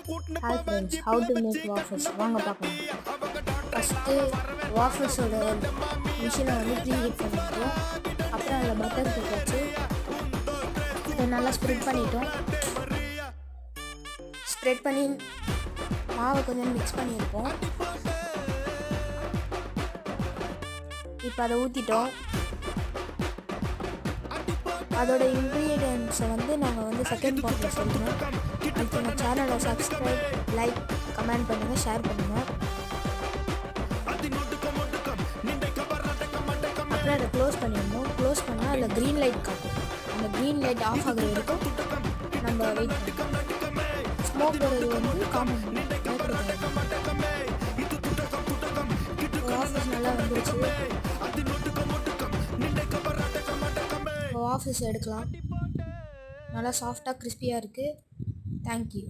Hi friends, how to make waffles? வாங்க பார்க்கலாம். First வாஃபல்ஸோட மிஷினை வந்து ப்ரீஹீட் பண்ணிட்டோம். அப்புறம் அதில் பட்டர் போட்டாச்சு. இதை நல்லா ஸ்ப்ரெட் பண்ணிட்டோம். ஸ்ப்ரெட் பண்ணி மாவை கொஞ்சம் மிக்ஸ் பண்ணியிருக்கோம். இப்போ அதை ஊற்றிட்டோம். அதோட இன்க்ரீடியன்ட்ஸை வந்து நாங்கள் வந்து செகண்ட் பார்ட்டில் சொல்கிறோம். அதுக்கு நம்ம சேனலை சப்ஸ்கிரைப், லைக், கமெண்ட் பண்ணுங்கள், ஷேர் பண்ணுங்கள். அப்புறம் அதை க்ளோஸ் பண்ணிடணும். க்ளோஸ் பண்ணால் அதில் க்ரீன் லைட் காட்டும். அந்த க்ரீன் லைட் ஆஃப் ஆகிற வரைக்கும் நம்ம வெயிட் பண்ணணும். ஸ்மோக் வரது வந்து காமன் ஆஃபீஸ் நல்லா வந்துருச்சு. ஆஃபீஸ் எடுக்கலாம். நல்லா சாஃப்டாக கிறிஸ்பியாக இருக்குது. தேங்க்யூ.